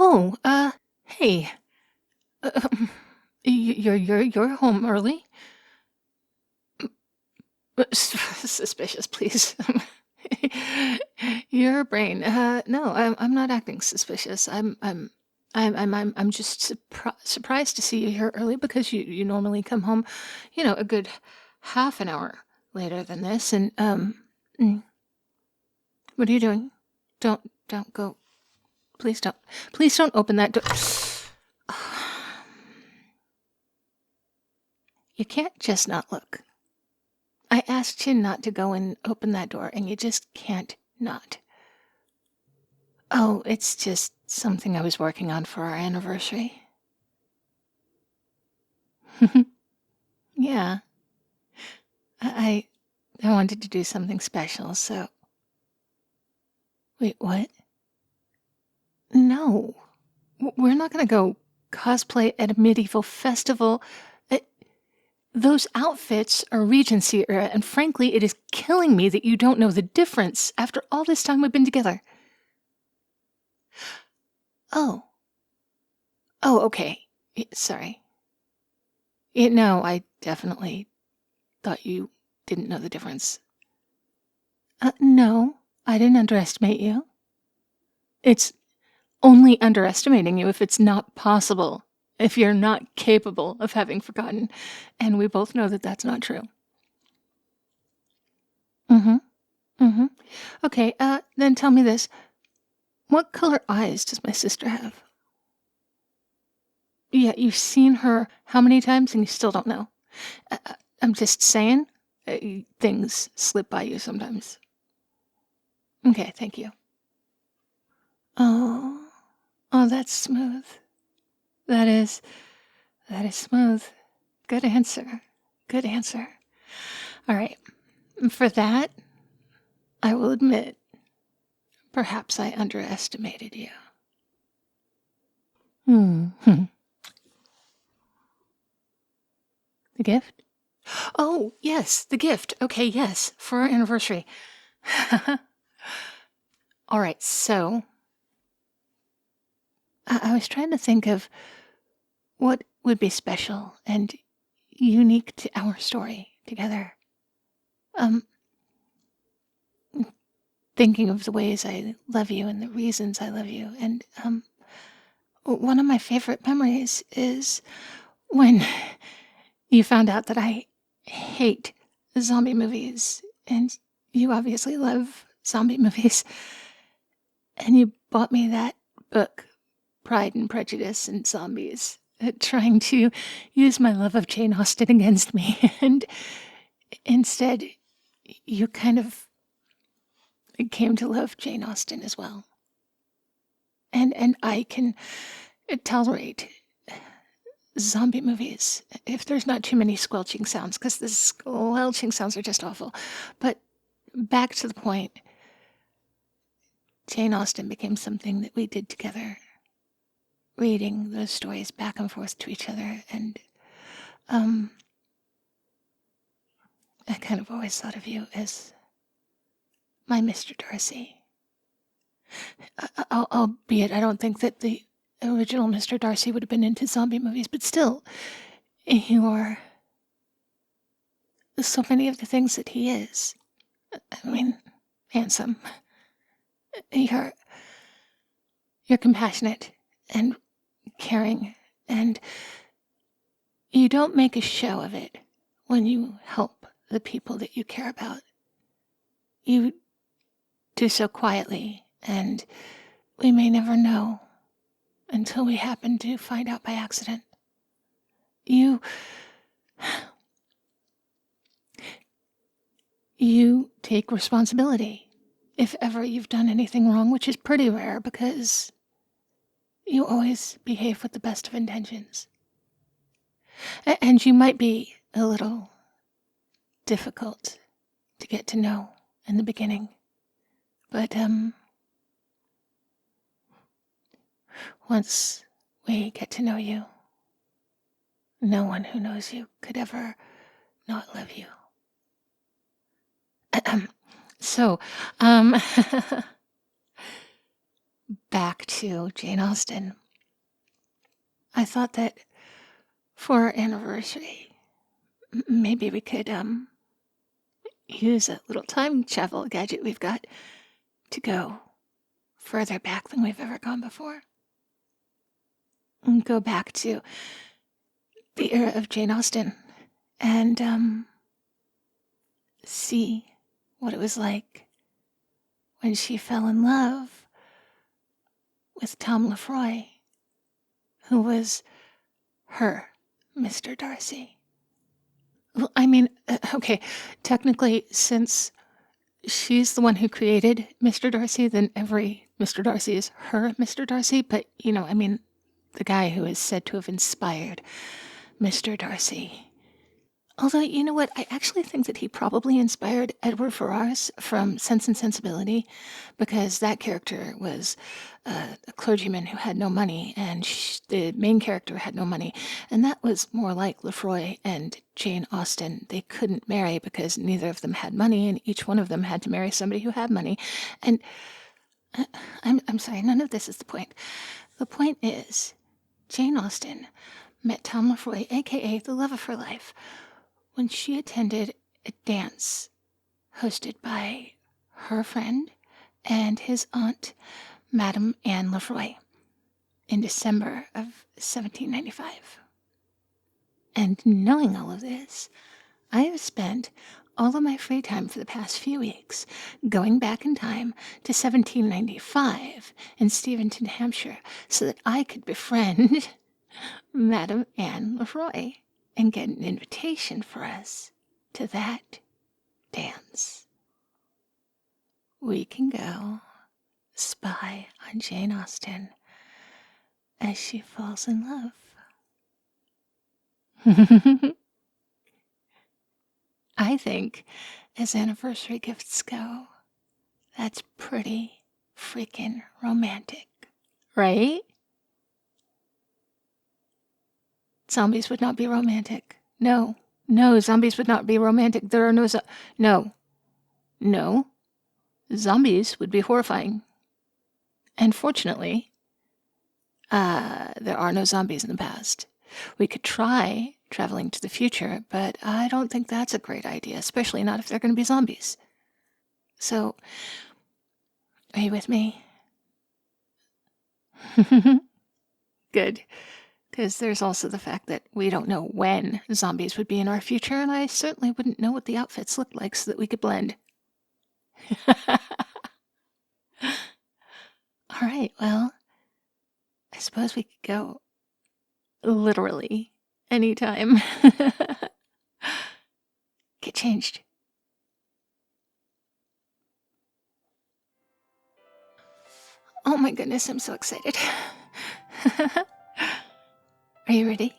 Oh, hey. You're home early? Suspicious, please. Your brain. No, I'm not acting suspicious. I'm just surprised to see you here early because you normally come home, a good half an hour later than this. And mm, what are you doing? Don't go. Please don't open that door. You can't just not look. I asked you not to go and open that door, and you just can't not. Oh, it's just something I was working on for our anniversary. Yeah, I I wanted to do something special, so. Wait, what? No, we're not gonna go cosplay at a medieval festival. Uh, Those outfits are Regency era, and frankly, it is killing me that you don't know the difference after all this time we've been together. Oh, oh, okay. Sorry. No, I definitely thought you didn't know the difference. No, I didn't underestimate you. It's only underestimating you if it's not possible, if you're not capable of having forgotten. And we both know that that's not true. Mm hmm. Mm hmm. Okay, then tell me this. What color eyes does my sister have? Yeah, you've seen her how many times and you still don't know? I'm just saying, things slip by you sometimes. Okay, thank you. Oh, oh, that's smooth. That is, that is smooth. Good answer. Good answer. All right. For that, I will admit, perhaps I underestimated you. Hmm. The gift? Oh, yes, the gift. Okay, yes, for our anniversary. All right, so I was trying to think of what would be special and unique to our story together. Um, Thinking of the ways I love you and the reasons I love you. And one of my favorite memories is when you found out that I hate zombie movies, and you obviously love zombie movies, and you bought me that book, Pride and Prejudice and Zombies, trying to use my love of Jane Austen against me. And instead, you kind of came to love Jane Austen as well. And I can tolerate zombie movies if there's not too many squelching sounds, because the squelching sounds are just awful. But back to the point, Jane Austen became something that we did together, reading those stories back and forth to each other. And um, I kind of always thought of you as my Mr. Darcy. Albeit, I don't think that the original Mr. Darcy would have been into zombie movies, but still, you are so many of the things that he is. I mean, handsome. You're you're compassionate and caring, and you don't make a show of it when you help the people that you care about. You do so quietly, and we may never know until we happen to find out by accident. You you take responsibility if ever you've done anything wrong, which is pretty rare because you always behave with the best of intentions. And you might be a little difficult to get to know in the beginning. But once we get to know you, no one who knows you could ever not love you. So, um, back to Jane Austen. I thought that for our anniversary, maybe we could use a little time travel gadget we've got to go further back than we've ever gone before. And go back to the era of Jane Austen and see what it was like when she fell in love with Tom Lefroy, who was her Mr. Darcy. Well, I mean, okay, technically, since she's the one who created Mr. Darcy, then every Mr. Darcy is her Mr. Darcy. But, I mean, the guy who is said to have inspired Mr. Darcy. Although, you know what? I actually think that he probably inspired Edward Ferrars from Sense and Sensibility, because that character was a clergyman who had no money, and the main character had no money. And that was more like Lefroy and Jane Austen. They couldn't marry because neither of them had money, and each one of them had to marry somebody who had money. And I'm sorry, none of this is the point. The point is, Jane Austen met Tom Lefroy, a.k.a. the love of her life, when she attended a dance hosted by her friend and his aunt, Madame Anne Lefroy, in December of 1795. And knowing all of this, I have spent all of my free time for the past few weeks going back in time to 1795 in Steventon, Hampshire, so that I could befriend Madame Anne Lefroy and get an invitation for us to that dance. We can go spy on Jane Austen as she falls in love. I think, as anniversary gifts go, that's pretty freaking romantic, right? Zombies would not be romantic. No, zombies would not be romantic. There are no. Zombies would be horrifying. And fortunately, there are no zombies in the past. We could try traveling to the future, but I don't think that's a great idea, especially not if they're going to be zombies. So, are you with me? Good. Because there's also the fact that we don't know when zombies would be in our future, and I certainly wouldn't know what the outfits looked like so that we could blend. All right, well, I suppose we could go literally anytime. Get changed. Oh my goodness, I'm so excited. Are you ready?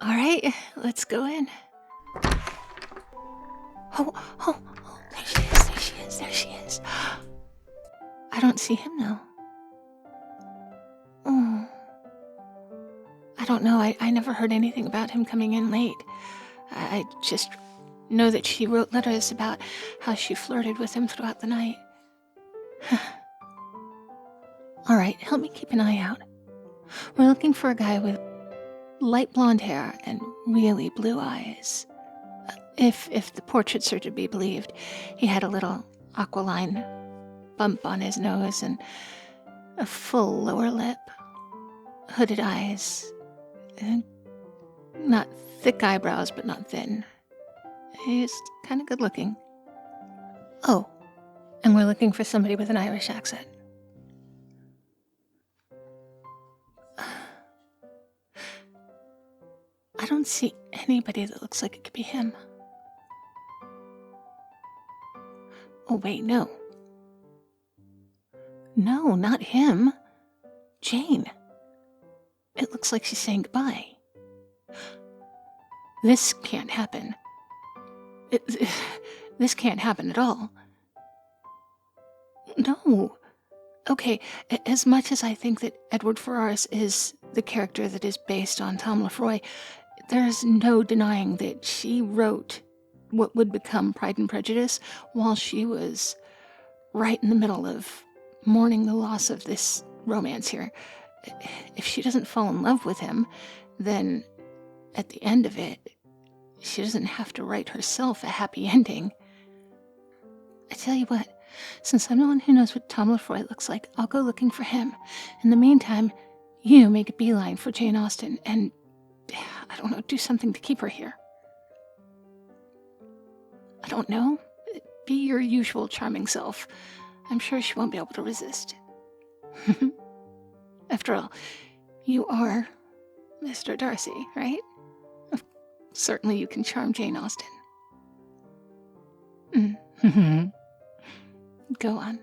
All right, let's go in. Oh, there she is. I don't see him now. Oh, I don't know. I never heard anything about him coming in late. I just know that she wrote letters about how she flirted with him throughout the night. All right, help me keep an eye out. We're looking for a guy with light blonde hair and really blue eyes. If the portraits are to be believed, he had a little aquiline bump on his nose and a full lower lip, hooded eyes, and not thick eyebrows, but not thin. He's kind of good looking. Oh, and we're looking for somebody with an Irish accent. I don't see anybody that looks like it could be him. Oh, wait, no. No, not him. Jane. It looks like she's saying goodbye. This can't happen. This can't happen at all. No. Okay, as much as I think that Edward Ferrars is the character that is based on Tom Lefroy, there's no denying that she wrote what would become Pride and Prejudice while she was right in the middle of mourning the loss of this romance here. If she doesn't fall in love with him, then at the end of it, she doesn't have to write herself a happy ending. I tell you what, since I'm the one who knows what Tom Lefroy looks like, I'll go looking for him. In the meantime, you make a beeline for Jane Austen and, I don't know, do something to keep her here. I don't know. Be your usual charming self. I'm sure she won't be able to resist. After all, you are Mr. Darcy, right? Certainly you can charm Jane Austen. Go on.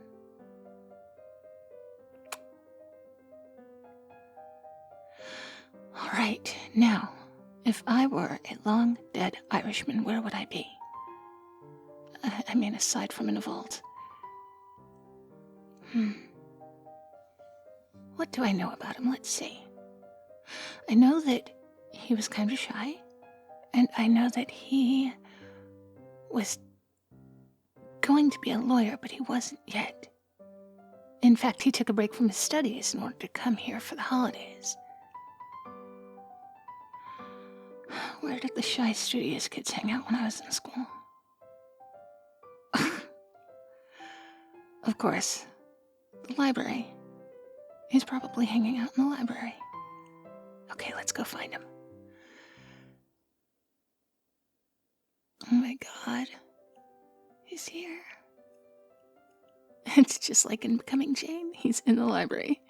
All right, now, if I were a long-dead Irishman, where would I be? I mean, aside from in a vault. What do I know about him? Let's see. I know that he was kind of shy, and I know that he was going to be a lawyer, but he wasn't yet. In fact, he took a break from his studies in order to come here for the holidays. Where did the shy, studious kids hang out when I was in school? Of course, the library. He's probably hanging out in the library. Okay, let's go find him. Oh my God. He's here. It's just like in Becoming Jane. He's in the library.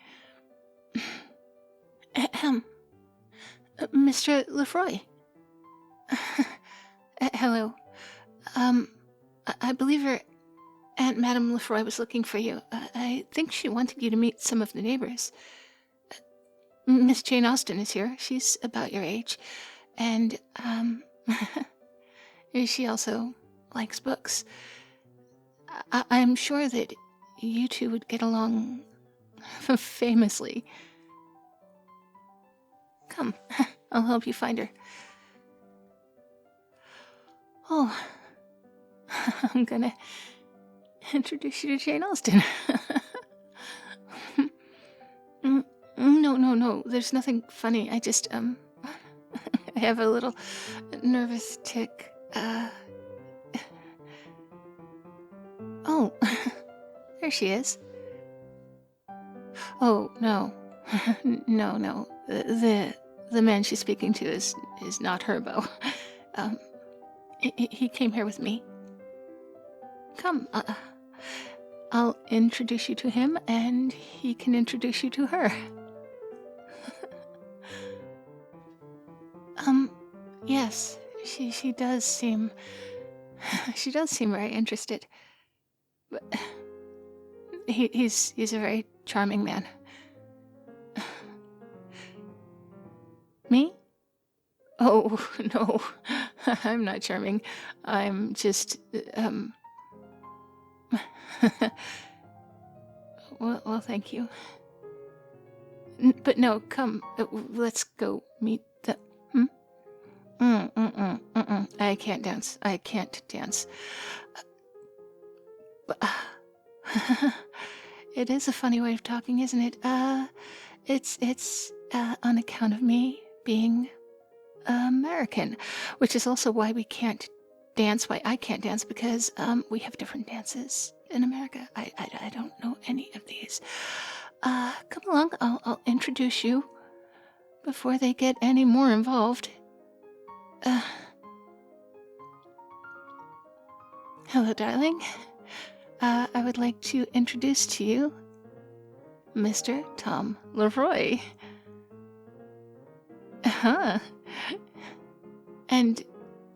Mr. Lefroy. Hello. I believe your Aunt Madame Lefroy was looking for you. I think she wanted you to meet some of the neighbors. Miss Jane Austen is here. She's about your age. And, she also likes books. I'm sure that you two would get along famously. Come, I'll help you find her. Oh, I'm gonna introduce you to Jane Austen. No, there's nothing funny. I just, I have a little nervous tick. Oh, there she is. Oh, no. No. The man she's speaking to is not Herbo. He came here with me. Come, I'll introduce you to him, and he can introduce you to her. Yes, she does seem very interested. But he's a very charming man. Me? Oh, no. I'm not charming. I'm just, well, thank you. But no, come, let's go meet the... I can't dance. It is a funny way of talking, isn't it? It's on account of me being American, which is also why we can't dance, why I can't dance, because we have different dances in America. I don't know any of these. Come along, I'll introduce you before they get any more involved. Hello, darling. I would like to introduce to you Mr. Tom Lefroy. And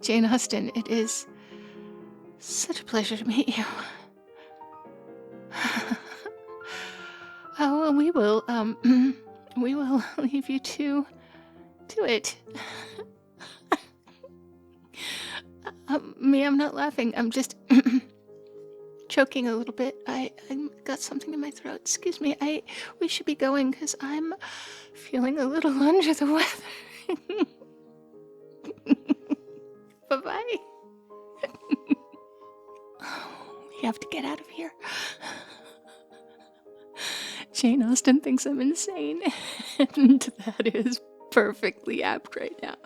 Jane Austen, it is such a pleasure to meet you. Oh, we will leave you to it. Me, I'm not laughing. I'm just choking a little bit. I got something in my throat. Excuse me. We should be going because I'm feeling a little under the weather. Bye-bye. We have to get out of here. Jane Austen thinks I'm insane, and that is perfectly apt right now.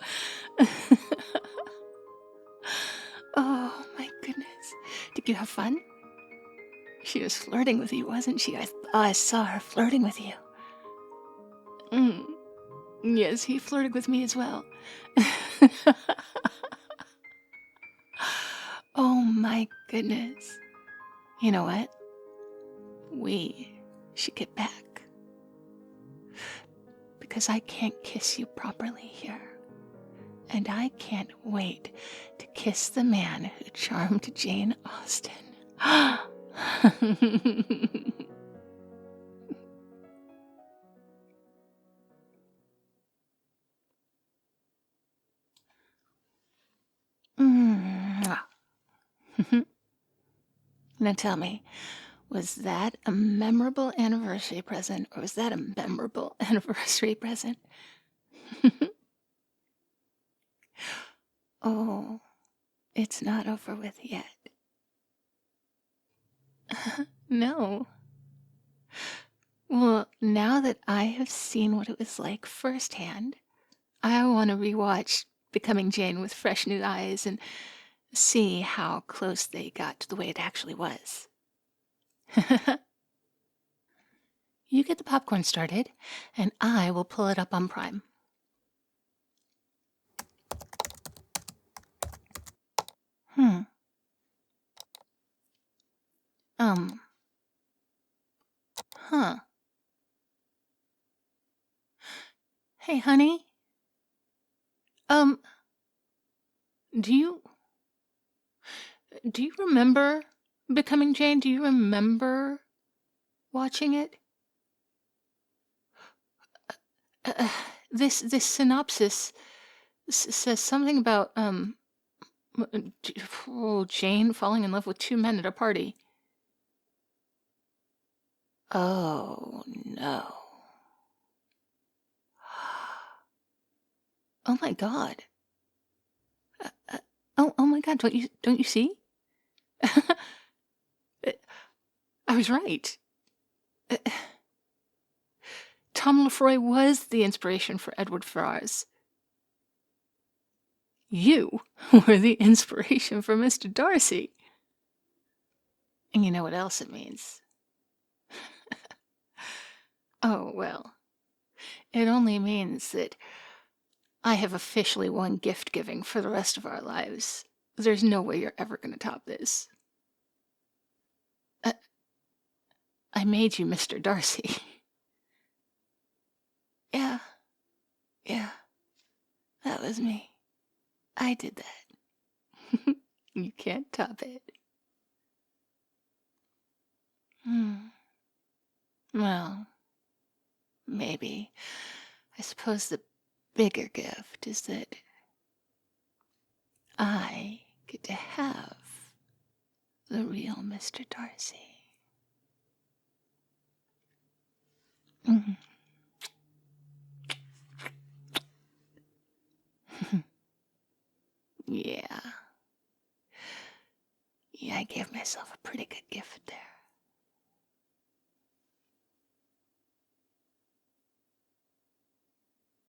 Oh my goodness. Did you have fun? She was flirting with you, wasn't she? I saw her flirting with you. Mm. Yes, he flirted with me as well. Oh my goodness. You know what? We should get back. Because I can't kiss you properly here. And I can't wait to kiss the man who charmed Jane Austen. Mwah. Now tell me, was that a memorable anniversary present, or was that a memorable anniversary present? Oh, it's not over with yet. No. Well, now that I have seen what it was like firsthand, I want to rewatch Becoming Jane with fresh new eyes and see how close they got to the way it actually was. You get the popcorn started, and I will pull it up on Prime. Hmm. Huh. Hey, honey. Um, do you remember Becoming Jane? Do you remember watching it? Uh, this synopsis says something about Jane falling in love with two men at a party. Oh no. Oh my god. Oh my god, don't you see? I was right. Tom Lefroy was the inspiration for Edward Ferrars. You were the inspiration for Mr. Darcy. And you know what else it means? Oh, well, it only means that I have officially won gift giving for the rest of our lives. There's no way you're ever going to top this. I made you Mr. Darcy. Yeah, that was me. I did that. You can't top it. Well, maybe. I suppose the bigger gift is that I get to have the real Mr. Darcy. Mhm. Yeah. Yeah, I gave myself a pretty good gift there.